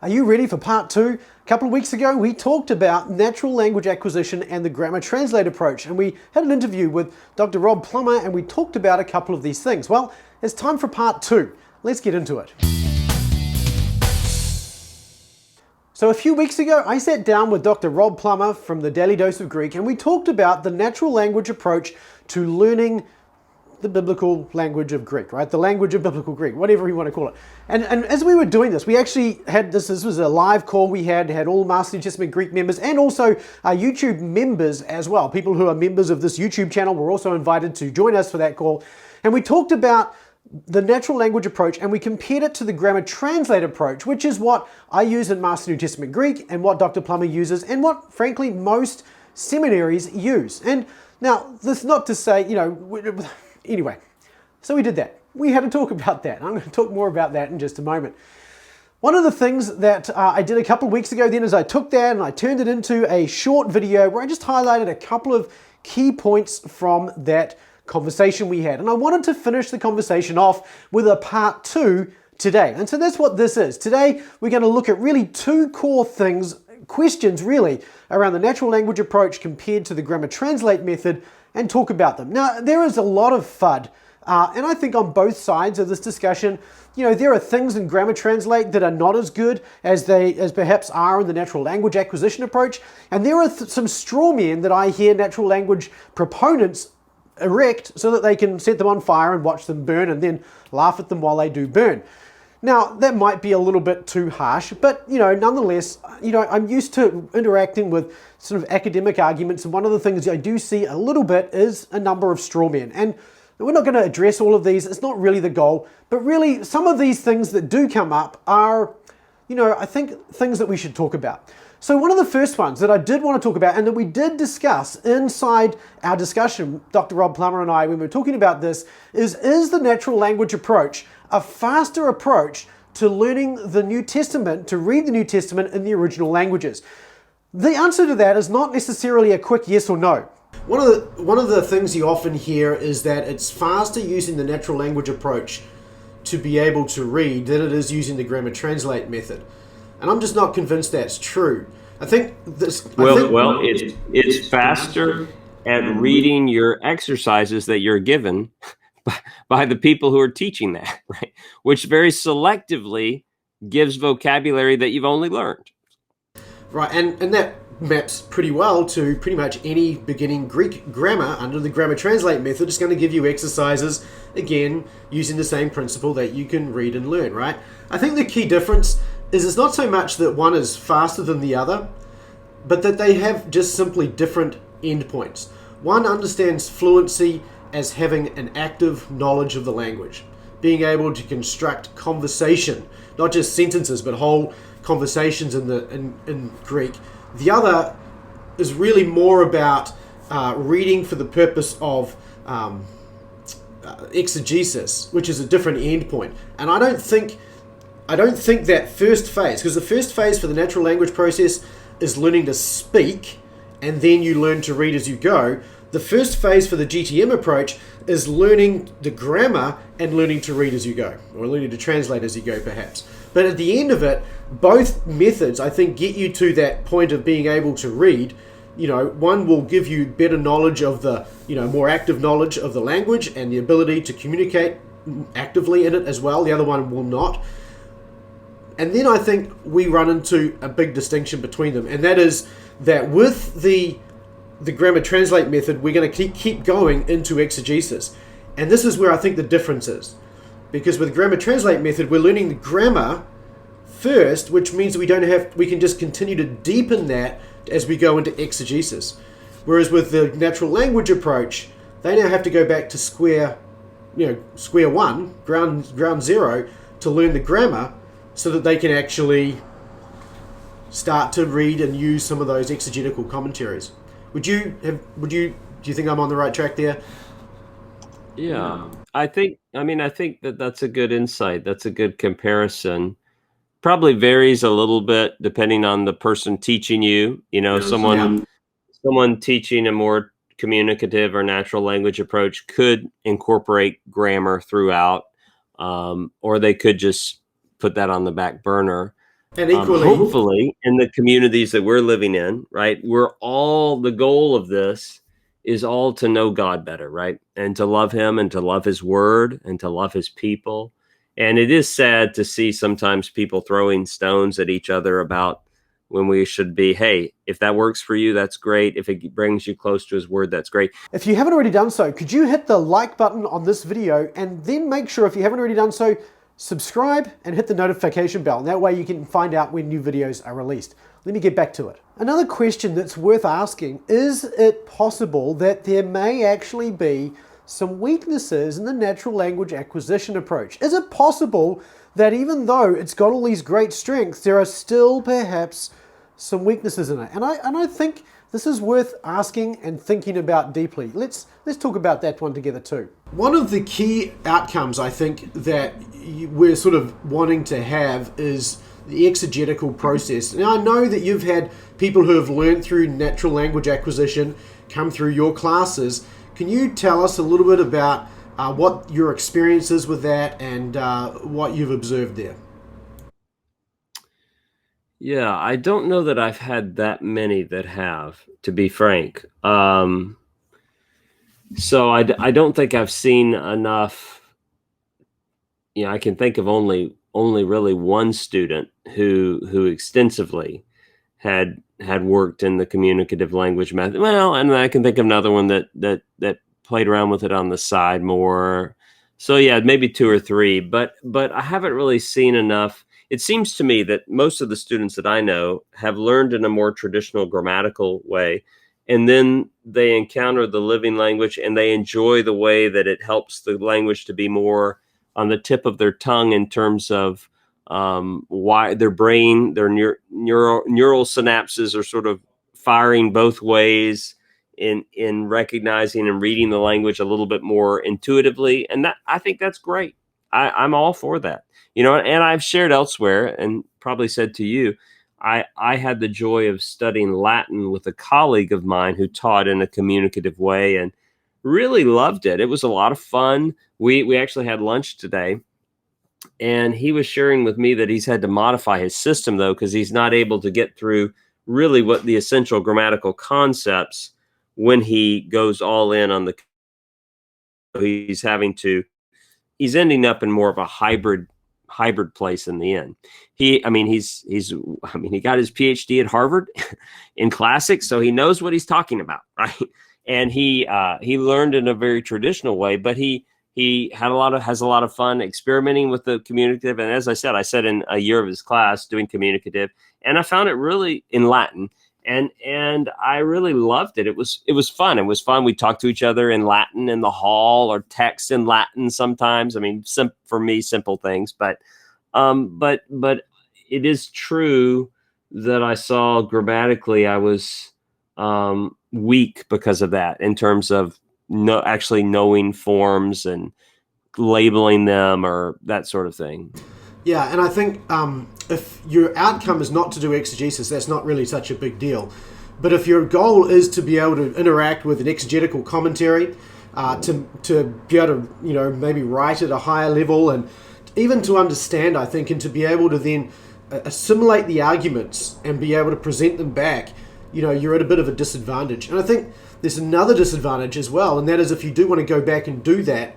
Are you ready for part two? A couple of weeks ago, we talked about natural language acquisition and the grammar translate approach, and we had an interview with Dr. Rob Plummer, and we talked about a couple of these things. Well, it's time for part two. Let's get into it. So a few weeks ago, I sat down with Dr. Rob Plummer from the Daily Dose of Greek, and we talked about the natural language approach to learning the biblical language of Greek, right? The language of biblical Greek, whatever you want to call it. And as we were doing this, we actually had this was a live call we had all Master New Testament Greek members and also YouTube members as well. People who are members of this YouTube channel were also invited to join us for that call. And we talked about the natural language approach, and we compared it to the grammar translate approach, which is what I use in Master New Testament Greek and what Dr. Plummer uses and what, frankly, most seminaries use. And now, this is not to say, anyway, so we did that. We had to talk about that. I'm going to talk more about that in just a moment. One of the things that I did a couple of weeks ago then is I took that and I turned it into a short video where I just highlighted a couple of key points from that conversation we had. And I wanted to finish the conversation off with a part two today. And so that's what this is. Today, we're going to look at really two core questions really around the natural language approach compared to the grammar translate method, and talk about them. Now, there is a lot of FUD, and I think on both sides of this discussion, there are things in grammar translate that are not as good as perhaps are in the natural language acquisition approach, and there are some straw men that I hear natural language proponents erect so that they can set them on fire and watch them burn and then laugh at them while they do burn. Now, that might be a little bit too harsh, but, nonetheless, I'm used to interacting with sort of academic arguments, and one of the things I do see a little bit is a number of straw men. And we're not going to address all of these. It's not really the goal, but really some of these things that do come up are, I think things that we should talk about. So one of the first ones that I did want to talk about and that we did discuss inside our discussion, Dr. Rob Plummer and I, when we were talking about this, is the natural language approach a faster approach to learning the New Testament, to read the New Testament in the original languages? The answer to that is not necessarily a quick yes or no. One of the things you often hear is that it's faster using the natural language approach to be able to read than it is using the grammar translate method. And I'm just not convinced that's true. I think this... It's faster at reading your exercises that you're given by the people who are teaching that, right? Which very selectively gives vocabulary that you've only learned. Right, and that maps pretty well to pretty much any beginning Greek grammar under the grammar translate method. It's going to give you exercises, again, using the same principle that you can read and learn, right? I think the key difference is it's not so much that one is faster than the other, but that they have just simply different endpoints. One understands fluency as having an active knowledge of the language, being able to construct conversation, not just sentences, but whole conversations in Greek. The other is really more about reading for the purpose of exegesis, which is a different endpoint. And I don't think that first phase, because the first phase for the natural language process is learning to speak, and then you learn to read as you go. The first phase for the GTM approach is learning the grammar and learning to read as you go, or learning to translate as you go, perhaps. But at the end of it, both methods, I think, get you to that point of being able to read. One will give you better knowledge of the, more active knowledge of the language and the ability to communicate actively in it as well. The other one will not. And then I think we run into a big distinction between them, and that is that with the grammar translate method, we're going to keep going into exegesis. And this is where I think the difference is. Because with the grammar translate method, we're learning the grammar first, which means we can just continue to deepen that as we go into exegesis. Whereas with the natural language approach, they now have to go back to square one, ground zero, to learn the grammar so that they can actually start to read and use some of those exegetical commentaries. Do you think I'm on the right track there? Yeah, I think that's a good insight. That's a good comparison. Probably varies a little bit depending on the person teaching you. Someone teaching a more communicative or natural language approach could incorporate grammar throughout, or they could just put that on the back burner. And equally, hopefully in the communities that we're living in, right? The goal of this is all to know God better, right? And to love him and to love his word and to love his people. And it is sad to see sometimes people throwing stones at each other about when we should be, hey, if that works for you, that's great. If it brings you close to his word, that's great. if you haven't already done so, could you hit the like button on this video and then make sure, if you haven't already done so, subscribe and hit the notification bell. And that way you can find out when new videos are released. Let me get back to it. Another question that's worth asking, is it possible that there may actually be some weaknesses in the natural language acquisition approach? Is it possible that even though it's got all these great strengths, there are still perhaps some weaknesses in it? And I think this is worth asking and thinking about deeply. Let's talk about that one together too. One of the key outcomes I think that we're sort of wanting to have is the exegetical process. Now, I know that you've had people who have learned through natural language acquisition come through your classes. Can you tell us a little bit about what your experience is with that and what you've observed there? Yeah, I don't know that I've had that many that have, to be frank. So I don't think I've seen enough. I can think of only really one student who extensively had worked in the communicative language method. Well, and I can think of another one that played around with it on the side more. So yeah, maybe two or three, but I haven't really seen enough. It seems to me that most of the students that I know have learned in a more traditional grammatical way, and then they encounter the living language and they enjoy the way that it helps the language to be more on the tip of their tongue in terms of why their brain, their neural synapses are sort of firing both ways in recognizing and reading the language a little bit more intuitively. And that, I think that's great. I'm all for that. And I've shared elsewhere and probably said to you, I had the joy of studying Latin with a colleague of mine who taught in a communicative way and really loved it. It was a lot of fun. We actually had lunch today, and he was sharing with me that he's had to modify his system, though, because he's not able to get through really what the essential grammatical concepts when he goes all in on the. He's ending up in more of a hybrid place in the end. He got his PhD at Harvard in classics, so he knows what he's talking about, right? And he learned in a very traditional way, but he has a lot of fun experimenting with the communicative. And as I said in a year of his class doing communicative, and I found it really in Latin. And I really loved it. It was fun. It was fun. We talked to each other in Latin in the hall or text in Latin sometimes. I mean, for me, simple things. But it is true that I saw grammatically I was weak because of that in terms of actually knowing forms and labeling them or that sort of thing. Yeah, and I think if your outcome is not to do exegesis, that's not really such a big deal. But if your goal is to be able to interact with an exegetical commentary, to be able to maybe write at a higher level, and even to understand, I think, and to be able to then assimilate the arguments and be able to present them back, you're at a bit of a disadvantage. And I think there's another disadvantage as well, and that is if you do want to go back and do that,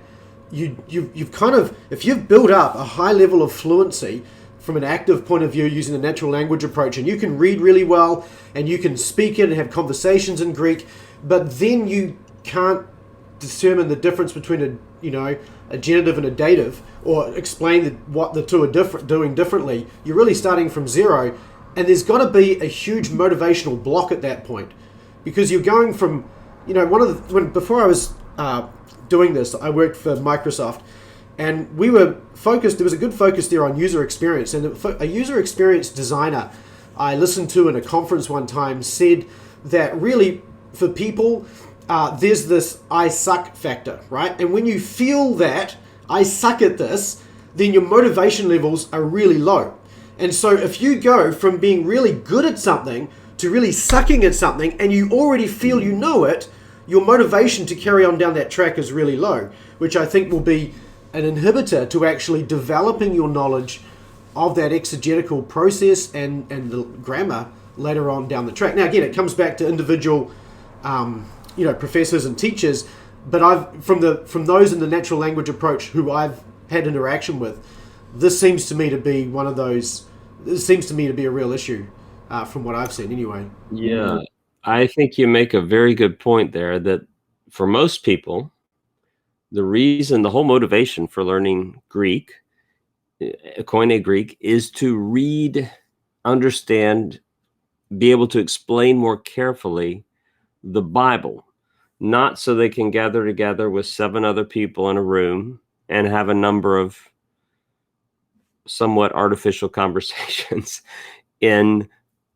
you've kind of, if you've built up a high level of fluency from an active point of view using the natural language approach, and you can read really well and you can speak it and have conversations in Greek, but then you can't determine the difference between a genitive and a dative, or explain what the two are doing differently, you're really starting from zero. And there's got to be a huge motivational block at that point, because you're going from, before I was doing this, I worked for Microsoft, and we were focused, there was a good focus there on user experience. And a user experience designer I listened to in a conference one time said that really for people, there's this I suck factor, right? And when you feel that I suck at this, then your motivation levels are really low. And so if you go from being really good at something to really sucking at something, and you already feel you know it, your motivation to carry on down that track is really low, which I think will be an inhibitor to actually developing your knowledge of that exegetical process and the grammar later on down the track. Now, again, it comes back to individual, professors and teachers, but from those in the natural language approach who I've had interaction with, this seems to me to be one of those. This seems to me to be a real issue, from what I've seen, anyway. Yeah, I think you make a very good point there that for most people, the whole motivation for learning Greek, Koine Greek, is to read, understand, be able to explain more carefully the Bible, not so they can gather together with 7 other people in a room and have a number of somewhat artificial conversations in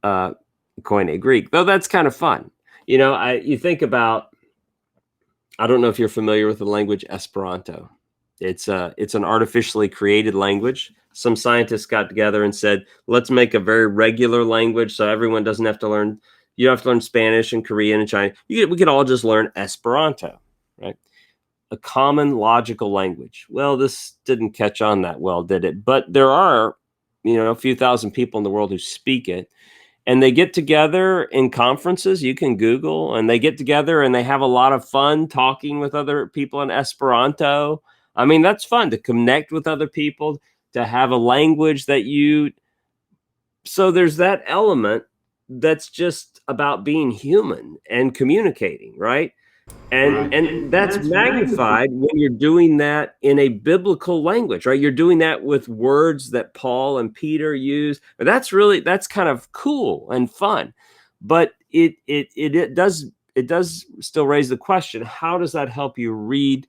Koine Greek, though that's kind of fun. You think about, I don't know if you're familiar with the language Esperanto. It's an artificially created language. Some scientists got together and said, let's make a very regular language so everyone doesn't have to learn. You don't have to learn Spanish and Korean and Chinese. We could all just learn Esperanto, right? A common logical language. Well, this didn't catch on that well, did it? But there are, a few thousand people in the world who speak it. And they get together in conferences, you can Google, and they get together and they have a lot of fun talking with other people in Esperanto. I mean, that's fun to connect with other people, to have a language so there's that element that's just about being human and communicating, right? And that's magnified when you're doing that in a biblical language, right? You're doing that with words that Paul and Peter use. That's kind of cool and fun. But it does still raise the question, how does that help you read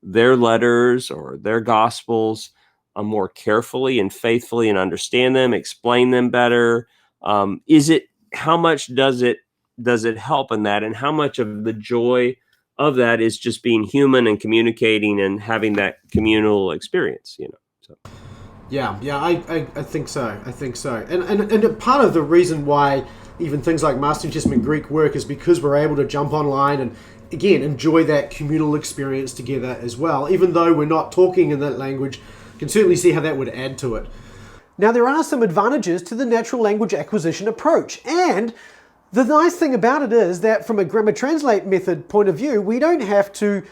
their letters or their gospels more carefully and faithfully and understand them, explain them better? How much does it help in that? And how much of the joy of that is just being human and communicating and having that communal experience, So. Yeah, I think so. I think so. And part of the reason why even things like Master New Testament Greek work is because we're able to jump online and, again, enjoy that communal experience together as well. Even though we're not talking in that language, you can certainly see how that would add to it. Now, there are some advantages to the natural language acquisition approach, and the nice thing about it is that from a grammar translate method point of view, we don't have to,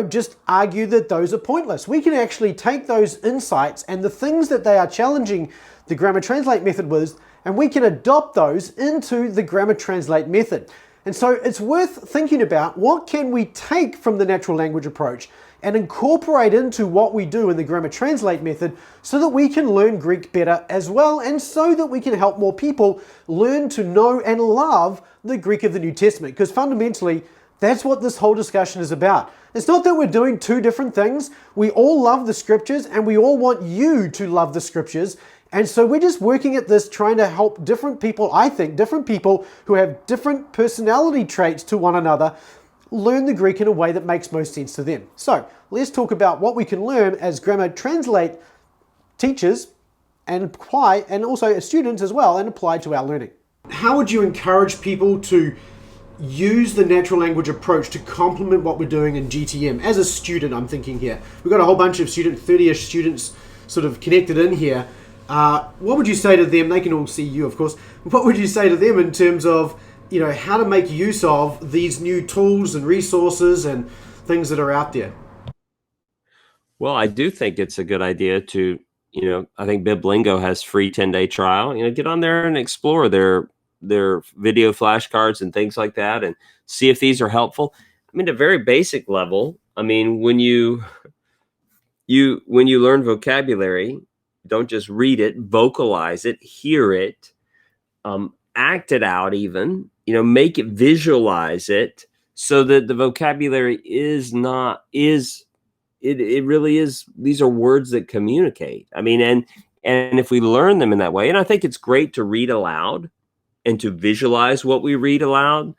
just argue that those are pointless. We can actually take those insights and the things that they are challenging the grammar translate method with, and we can adopt those into the grammar translate method. And so it's worth thinking about, what can we take from the natural language approach and incorporate into what we do in the grammar translate method so that we can learn Greek better as well, and so that we can help more people learn to know and love the Greek of the New Testament. Because fundamentally, that's what this whole discussion is about. It's not that we're doing two different things. We all love the scriptures and we all want you to love the scriptures. And so we're just working at this, trying to help different people, I think, different people who have different personality traits to one another, learn the Greek in a way that makes most sense to them. So let's talk about what we can learn as grammar translate teachers and apply, and also as students as well, and apply to our learning. How would you encourage people to use the natural language approach to complement what we're doing in GTM? As a student, I'm thinking here, we've got a whole bunch of 30-ish students sort of connected in here. What would you say to them? They can all see you, of course. What would you say to them in terms of, how to make use of these new tools and resources and things that are out there? Well, I do think it's a good idea to, I think Biblingo has free 10-day trial. Get on there and explore their video flashcards and things like that, and see if these are helpful. I mean, at a very basic level, when you learn vocabulary, don't just read it, vocalize it, hear it, act it out even, make it, visualize it, so that the vocabulary it really is, these are words that communicate. And if we learn them in that way, and I think it's great to read aloud and to visualize what we read aloud.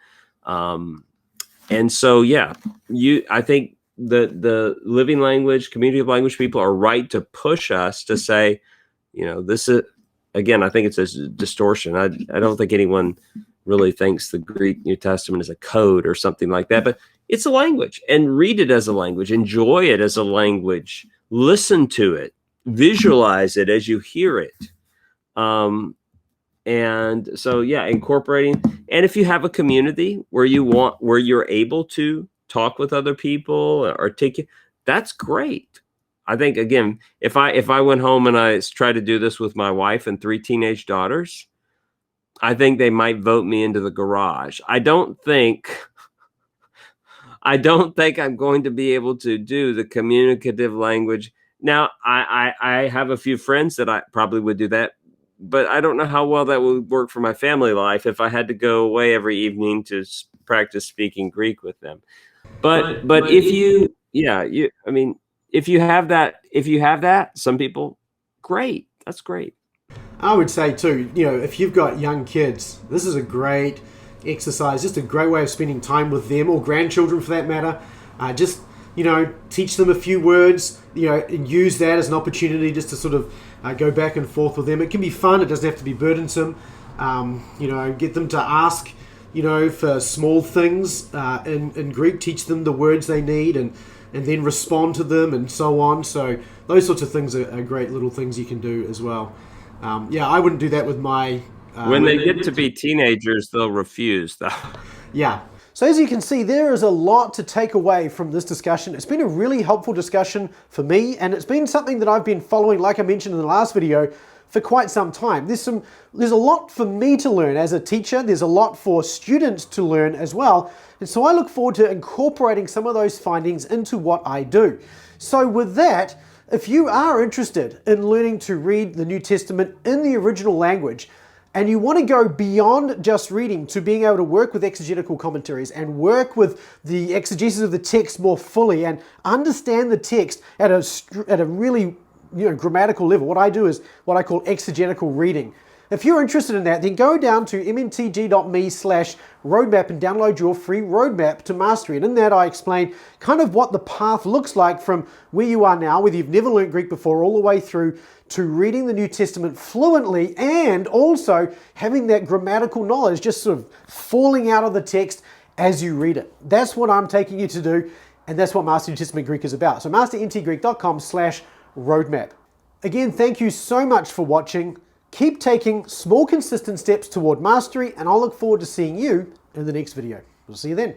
And so, I think the living language, community of language people are right to push us to say, this is, again, I think it's a distortion. I don't think anyone really thinks the Greek New Testament is a code or something like that, but it's a language, and read it as a language, enjoy it as a language, listen to it visualize it as you hear it. And so, yeah, incorporating. And if you have a community where you're able to talk with other people or that's great. I think, again, if I went home and I tried to do this with my wife and 3 teenage daughters, I think they might vote me into the garage. I don't think I'm going to be able to do the communicative language. Now, I have a few friends that I probably would do that, but I don't know how well that would work for my family life if I had to go away every evening to practice speaking Greek with them. But if you, yeah, I mean, if you have that, some people, great, that's great. I would say too, if you've got young kids, this is a great exercise, just a great way of spending time with them, or grandchildren for that matter. Just, teach them a few words, and use that as an opportunity just to sort of go back and forth with them. It can be fun. It doesn't have to be burdensome. Get them to ask, for small things in Greek, teach them the words they need and then respond to them and so on. So those sorts of things are great little things you can do as well. I wouldn't do that with my... when they get to be teenagers, they'll refuse, though. Yeah. So as you can see, there is a lot to take away from this discussion. It's been a really helpful discussion for me, and it's been something that I've been following, like I mentioned in the last video, for quite some time. There's a lot for me to learn as a teacher. There's a lot for students to learn as well. And so I look forward to incorporating some of those findings into what I do. So with that, if you are interested in learning to read the New Testament in the original language, and you want to go beyond just reading to being able to work with exegetical commentaries and work with the exegesis of the text more fully and understand the text at a really grammatical level, what I do is what I call exegetical reading. If you're interested in that, then go down to mntg.me/roadmap and download your free roadmap to mastery. And in that, I explain kind of what the path looks like from where you are now, whether you've never learned Greek before, all the way through to reading the New Testament fluently and also having that grammatical knowledge just sort of falling out of the text as you read it. That's what I'm taking you to do, and that's what Master New Testament Greek is about. So masterntgreek.com/roadmap. Again, thank you so much for watching. Keep taking small, consistent steps toward mastery, and I'll look forward to seeing you in the next video. We'll see you then.